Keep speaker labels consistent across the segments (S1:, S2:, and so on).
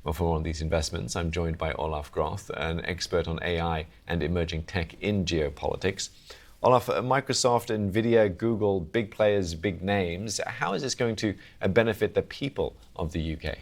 S1: Well, for more on these investments, I'm joined by Olaf Groth, an expert on AI and emerging tech in geopolitics. Olaf, Microsoft, Nvidia, Google, big players, big names. How is this going to benefit the people of the UK?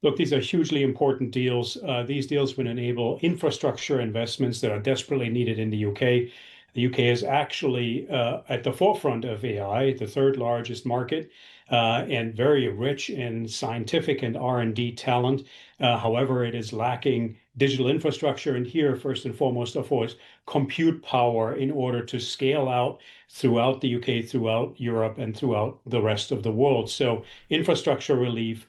S2: Look, these are hugely important deals. These deals will enable infrastructure investments that are desperately needed in the UK. The UK is actually at the forefront of AI, the third largest market, and very rich in scientific and R&D talent. However, it is lacking digital infrastructure, and here, first and foremost, of course, compute power in order to scale out throughout the UK, throughout Europe, and throughout the rest of the world. So, infrastructure relief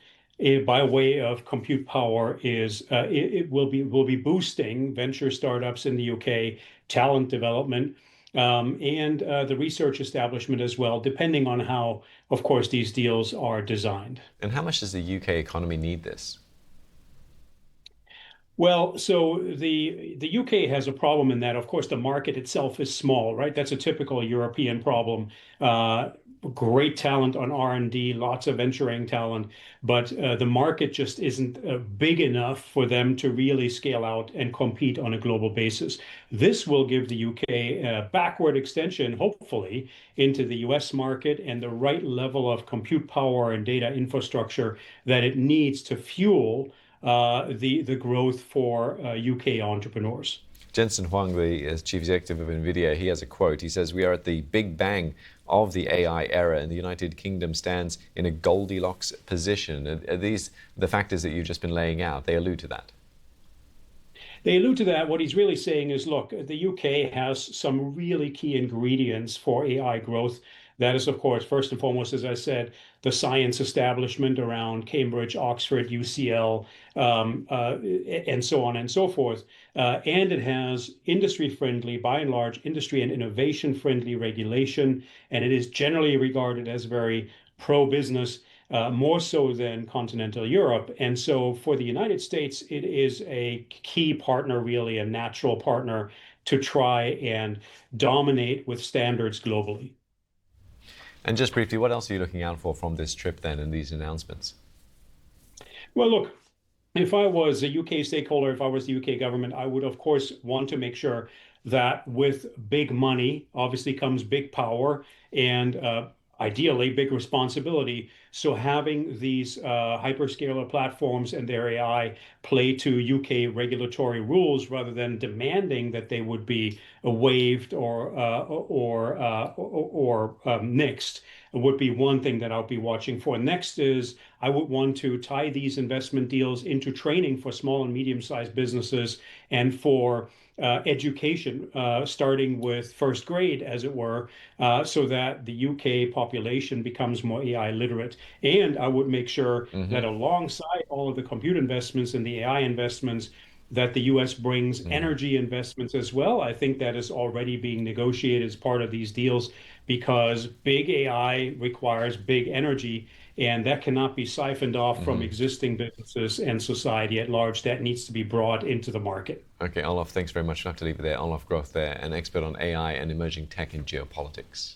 S2: by way of compute power is it will be boosting venture startups in the UK, talent development, and the research establishment as well, depending on how, of course, these deals are designed.
S1: And how much does the UK economy need this?
S2: Well, so the UK has a problem in that, of course, the market itself is small, right? That's a typical European problem. Uh, Great talent on R&D, lots of venturing talent, but the market just isn't big enough for them to really scale out and compete on a global basis. This will give the UK a backward extension, hopefully, into the US market and the right level of compute power and data infrastructure that it needs to fuel the growth for UK entrepreneurs.
S1: Jensen Huang, the chief executive of Nvidia, he has a quote. He says, "We are at the big bang of the AI era, and the United Kingdom stands in a Goldilocks position." Are these the factors that you've just been laying out? They allude to that.
S2: They allude to that. What he's really saying is, look, the UK has some really key ingredients for AI growth. That is, of course, first and foremost, as I said, the science establishment around Cambridge, Oxford, UCL, and so on and so forth. And it has industry-friendly, by and large, industry and innovation-friendly regulation, and it is generally regarded as very pro-business, more so than continental Europe. And so for the United States, it is a key partner, really, a natural partner to try and dominate with standards globally.
S1: And just briefly, what else are you looking out for from this trip then and these announcements?
S2: Well, look, if I was a UK stakeholder, if I was the UK government, I would, of course, want to make sure that with big money obviously comes big power and ideally big responsibility. So having these hyperscaler platforms and their AI play to UK regulatory rules rather than demanding that they would be waived or nixed would be one thing that I'll be watching for. Next is I would want to tie these investment deals into training for small and medium-sized businesses and for education, starting with first grade, as it were, so that the UK population becomes more AI literate. And I would make sure that alongside all of the compute investments and the AI investments, that the US brings energy investments as well. I think that is already being negotiated as part of these deals because big AI requires big energy, and that cannot be siphoned off from existing businesses and society at large. That needs to be brought into the market.
S1: Okay, Olaf, thanks very much. I'll have to leave it there. Olaf Groth there, an expert on AI and emerging tech in geopolitics.